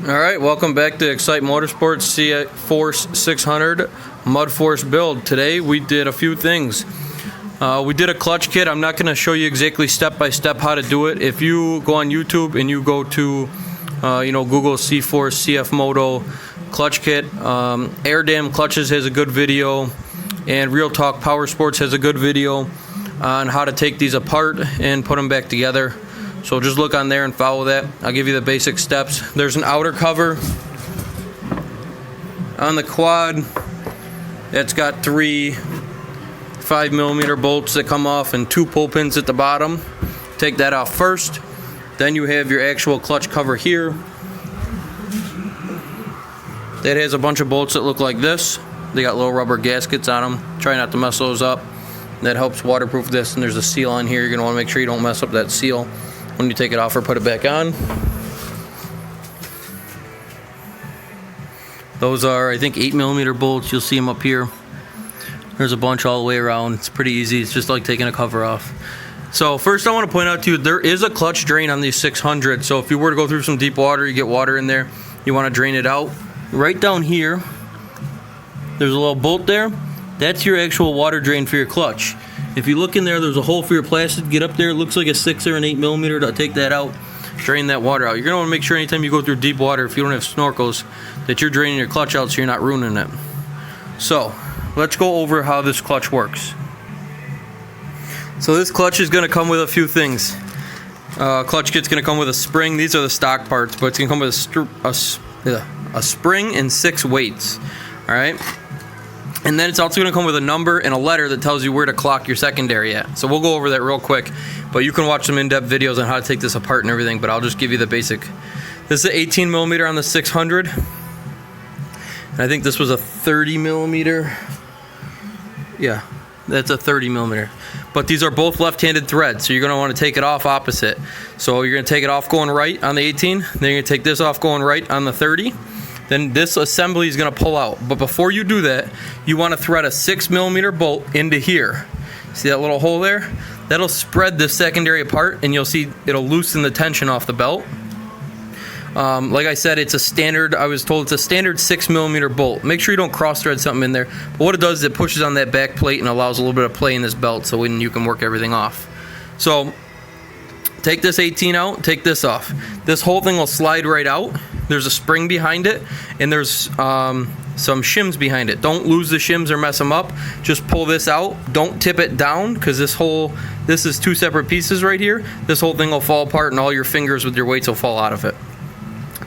Alright, welcome back to CF Motorsports CF Force 600 Mud Force build. Today we did a few things. We did a clutch kit. I'm not going to show you exactly step by step how to do it. If you go on YouTube and you go to Google C Force CF Moto clutch kit, Air Dam Clutches has a good video, and Real Talk Power Sports has a good video on how to take these apart and put them back together. So just look on there and follow that. I'll give you the basic steps. There's an outer cover on the quad that's got 3 5mm bolts that come off and 2 pull pins at the bottom. Take that off first. Then you have your actual clutch cover here. That has a bunch of bolts that look like this. They got little rubber gaskets on them. Try not to mess those up. That helps waterproof this, and there's a seal on here. You're going to want to make sure you don't mess up that seal when you take it off or put it back on. Those are, I think, 8mm bolts. You'll see them up here. There's a bunch all the way around. It's pretty easy. It's just like taking a cover off. So first I want to point out to you, there is a clutch drain on these 600. So if you were to go through some deep water, you get water in there, you want to drain it out. Right down here, there's a little bolt there. That's your actual water drain for your clutch. If you look in there, there's a hole for your plastic. Get up there. It looks like a 6 or an 8mm. To take that out, drain that water out. You're going to want to make sure anytime you go through deep water, if you don't have snorkels, that you're draining your clutch out so you're not ruining it. So let's go over how this clutch works. So this clutch is going to come with a few things. Clutch kit's going to come with a spring. These are the stock parts, but it's going to come with a spring and 6 weights. All right. And then it's also going to come with a number and a letter that tells you where to clock your secondary at. So we'll go over that real quick, but you can watch some in-depth videos on how to take this apart and everything, but I'll just give you the basic. This is an 18mm on the 600. And I think this was a 30mm. Yeah, that's a 30mm. But these are both left-handed threads, so you're going to want to take it off opposite. So you're going to take it off going right on the 18, then you're going to take this off going right on the 30. Then this assembly is going to pull out. But before you do that, you want to thread a 6mm bolt into here. See that little hole there? That'll spread the secondary apart, and you'll see it'll loosen the tension off the belt. Like I said, it's a standard, I was told it's a standard 6mm bolt. Make sure you don't cross thread something in there. But what it does is it pushes on that back plate and allows a little bit of play in this belt so when you can work everything off. So take this 18 out, take this off. This whole thing will slide right out. There's a spring behind it, and there's some shims behind it. Don't lose the shims or mess them up. Just pull this out. Don't tip it down, because this is 2 separate pieces right here. This whole thing will fall apart, and all your fingers with your weights will fall out of it.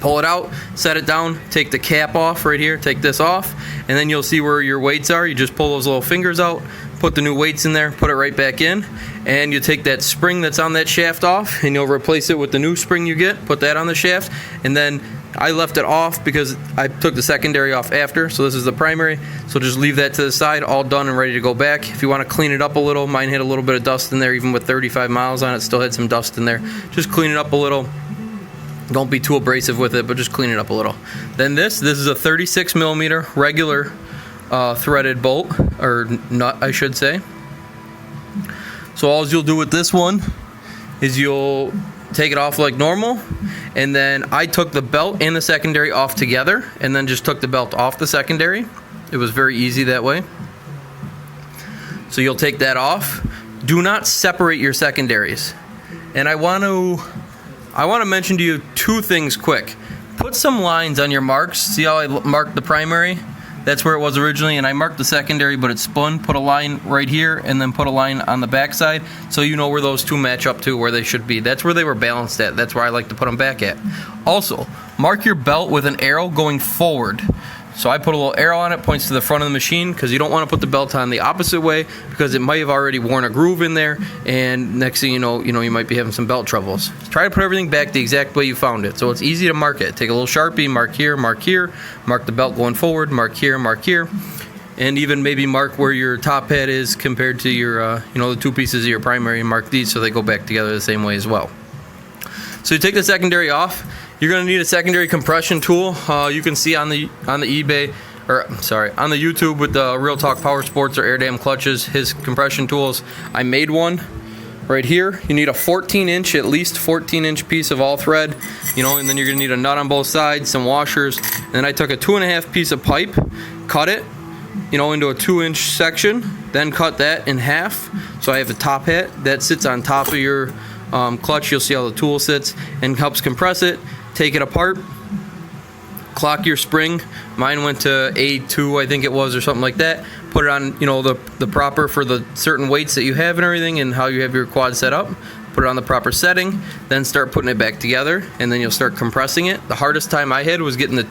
Pull it out, set it down, take the cap off right here, take this off, and then you'll see where your weights are. You just pull those little fingers out, put the new weights in there, put it right back in, and you take that spring that's on that shaft off, and you'll replace it with the new spring you get, put that on the shaft, and then I left it off because I took the secondary off after, so this is the primary, so just leave that to the side, all done and ready to go back. If you want to clean it up a little, mine had a little bit of dust in there, even with 35 miles on it, still had some dust in there. Just clean it up a little. Don't be too abrasive with it, but just clean it up a little. Then this is a 36mm regular threaded bolt, or nut I should say. So all you'll do with this one is you'll take it off like normal, and then I took the belt and the secondary off together and then just took the belt off the secondary. It was very easy that way. So you'll take that off. Do not separate your secondaries. And I want to mention to you 2 things quick. Put some lines on your marks. See how I marked the primary? That's where it was originally, and I marked the secondary, but it spun. Put a line right here, and then put a line on the back side, so you know where those 2 match up to, where they should be. That's where they were balanced at. That's where I like to put them back at. Also, mark your belt with an arrow going forward. So I put a little arrow on it, points to the front of the machine, because you don't want to put the belt on the opposite way, because it might have already worn a groove in there, and next thing you know, you might be having some belt troubles. Try to put everything back the exact way you found it, so it's easy to mark it. Take a little Sharpie, mark here, mark the belt going forward, mark here, and even maybe mark where your top head is compared to your, the 2 pieces of your primary, and mark these so they go back together the same way as well. So you take the secondary off. You're going to need a secondary compression tool. You can see on the eBay, on the YouTube with the Real Talk Power Sports or Air Dam Clutches, his compression tools. I made one. right here. You need a 14-inch, at least 14-inch piece of all thread, you know, and then you're gonna need a nut on both sides, some washers. And then I took a 2.5 piece of pipe, cut it, you know, into a 2-inch section, then cut that in half. So I have a top hat that sits on top of your clutch. You'll see how the tool sits and helps compress it. Take it apart, clock your spring. Mine went to A2, I think it was, or something like that. Put it on, you know, the proper for the certain weights that you have and everything, and how you have your quad set up. Put it on the proper setting, then start putting it back together, and then you'll start compressing it. The hardest time I had was getting the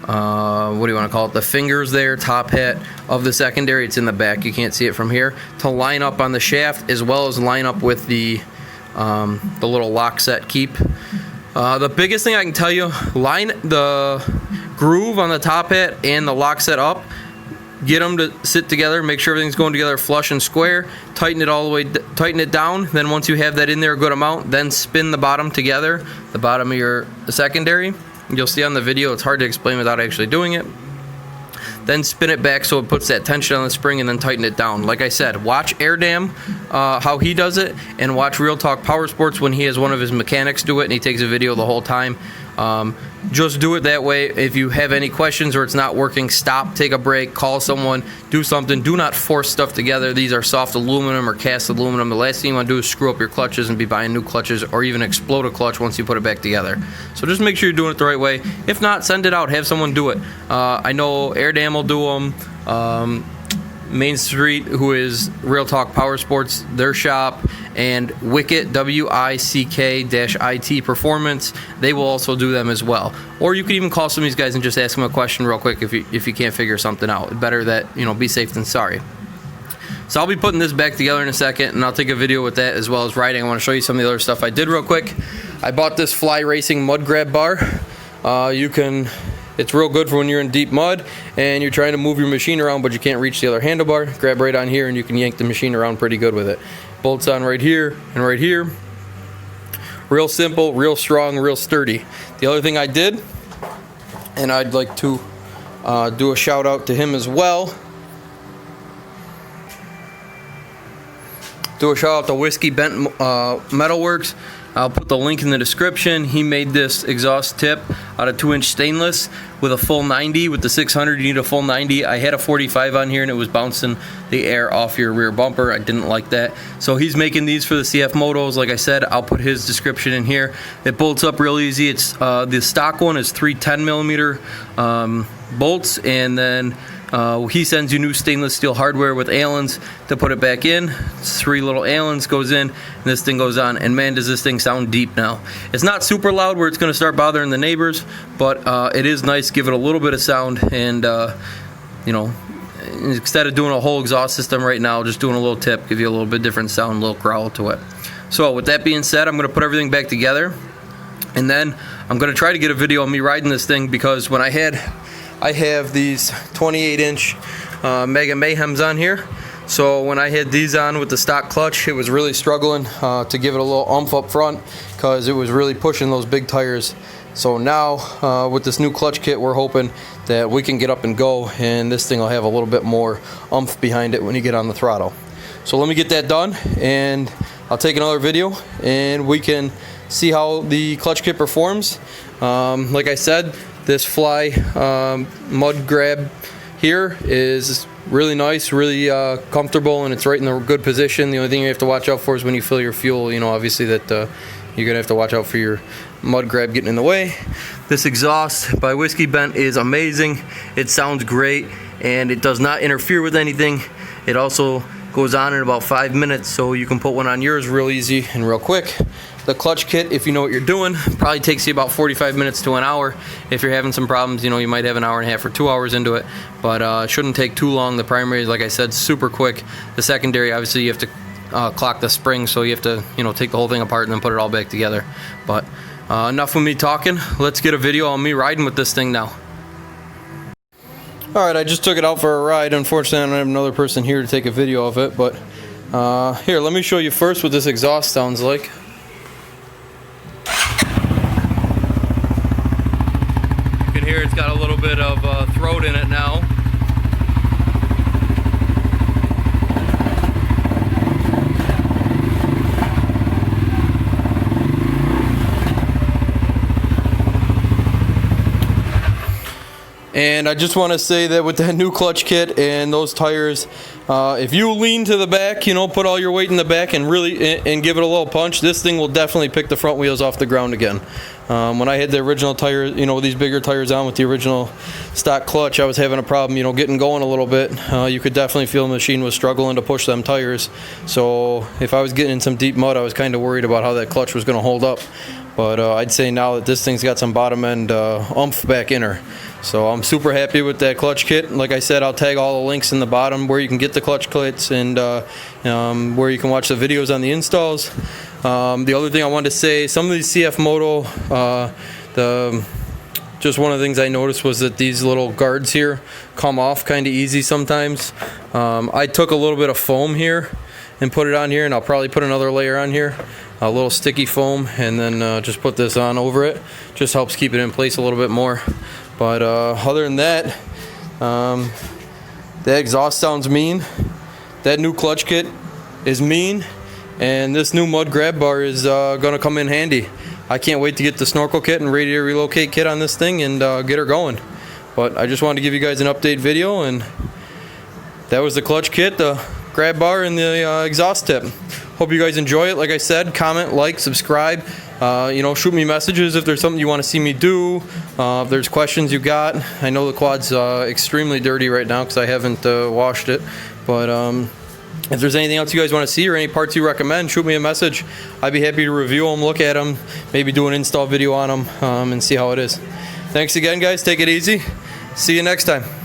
what do you want to call it? The fingers there, top hat of the secondary. It's in the back. You can't see it from here. To line up on the shaft, as well as line up with the little lock set keep. The biggest thing I can tell you, line the groove on the top hat and the lock set up. Get them to sit together. Make sure everything's going together flush and square. Tighten it all the way. Tighten it down. Then once you have that in there a good amount, then spin the bottom together, the bottom of your secondary. You'll see on the video, it's hard to explain without actually doing it. Then spin it back so it puts that tension on the spring, and then tighten it down. Like I said, watch Airdam, how he does it, and watch Real Talk Power Sports when he has one of his mechanics do it, and he takes a video the whole time. Just do it that way. If you have any questions or it's not working, stop, take a break, call someone, do something. Do not force stuff together. These are soft aluminum or cast aluminum. The last thing you want to do is screw up your clutches and be buying new clutches, or even explode a clutch once you put it back together. So just make sure you're doing it the right way. If not, send it out. Have someone do it. I know Airdam will do them. Main Street, who is Real Talk Power Sports, their shop, and wick-it, WICK-IT Performance, they will also do them as well. Or you could even call some of these guys and just ask them a question real quick if you can't figure something out. Better that, you know, be safe than sorry. So I'll be putting this back together in a second, and I'll take a video with that as well as riding. I want to show you some of the other stuff I did real quick. I bought this Fly Racing mud grab bar. It's real good for when you're in deep mud and you're trying to move your machine around but you can't reach the other handlebar. Grab right on here and you can yank the machine around pretty good with it. Bolts on right here and right here. Real simple, real strong, real sturdy. The other thing I did, and I'd like to do a shout out to him as well. Do a shout out to Whiskey Bent Metalworks. I'll put the link in the description. He made this exhaust tip out of 2-inch stainless with a full 90. With the 600, you need a full 90. I had a 45 on here and it was bouncing the air off your rear bumper. I didn't like that. So he's making these for the CF Motos. Like I said, I'll put his description in here. It bolts up real easy. It's the stock one is 3 10mm bolts, and then he sends you new stainless steel hardware with Allens to put it back in. 3 little Allens goes in, and this thing goes on. And man, does this thing sound deep now. It's not super loud where it's going to start bothering the neighbors, but it is nice. Give it a little bit of sound, and you know, instead of doing a whole exhaust system right now, just doing a little tip, give you a little bit different sound, a little growl to it. So with that being said, I'm going to put everything back together, and then I'm going to try to get a video of me riding this thing, because when I have these 28-inch Mega Mayhems on here. So when I had these on with the stock clutch, it was really struggling to give it a little oomph up front, because it was really pushing those big tires. So now with this new clutch kit, we're hoping that we can get up and go, and this thing will have a little bit more oomph behind it when you get on the throttle. So let me get that done, and I'll take another video and we can see how the clutch kit performs. Like I said, this Fly mud grab here is really nice, really comfortable, and it's right in a good position. The only thing you have to watch out for is when you fill your fuel, you know, obviously that you're gonna have to watch out for your mud grab getting in the way. This exhaust by Whiskey Bent is amazing. It sounds great, and it does not interfere with anything. It also goes on in about 5 minutes, so you can put one on yours real easy and real quick. The clutch kit, if you know what you're doing, probably takes you about 45 minutes to an hour. If you're having some problems, you know, you might have an hour and a half or 2 hours into it, but it shouldn't take too long. The primary is, like I said, super quick. The secondary, obviously, you have to clock the spring, so you have to, you know, take the whole thing apart and then put it all back together. But enough of me talking. Let's get a video on me riding with this thing now. Alright, I just took it out for a ride. Unfortunately, I don't have another person here to take a video of it, but here, let me show you first what this exhaust sounds like. You can hear it's got a little bit of throat in it now. And I just want to say that with that new clutch kit and those tires, if you lean to the back, you know, put all your weight in the back and really and give it a little punch, this thing will definitely pick the front wheels off the ground again. When I had the original tire, you know, these bigger tires on with the original stock clutch, I was having a problem, you know, getting going a little bit. You could definitely feel the machine was struggling to push them tires. So if I was getting in some deep mud, I was kind of worried about how that clutch was going to hold up. But I'd say now that this thing's got some bottom end oomph back in her. So I'm super happy with that clutch kit. Like I said, I'll tag all the links in the bottom where you can get the clutch kits and where you can watch the videos on the installs. The other thing I wanted to say, some of these CF Moto, just one of the things I noticed was that these little guards here come off kind of easy sometimes. I took a little bit of foam here and put it on here, and I'll probably put another layer on here, a little sticky foam, and then just put this on over it. Just helps keep it in place a little bit more. But other than that, the exhaust sounds mean. That new clutch kit is mean, and this new mud grab bar is going to come in handy. I can't wait to get the snorkel kit and radiator relocate kit on this thing and get her going. But I just wanted to give you guys an update video, and that was the clutch kit, the grab bar, and the exhaust tip. Hope you guys enjoy it. Like I said, comment, like, subscribe. You know, shoot me messages if there's something you want to see me do. If there's questions you got. I know the quad's extremely dirty right now because I haven't washed it. But if there's anything else you guys want to see or any parts you recommend, shoot me a message. I'd be happy to review them, look at them, maybe do an install video on them, and see how it is. Thanks again, guys. Take it easy. See you next time.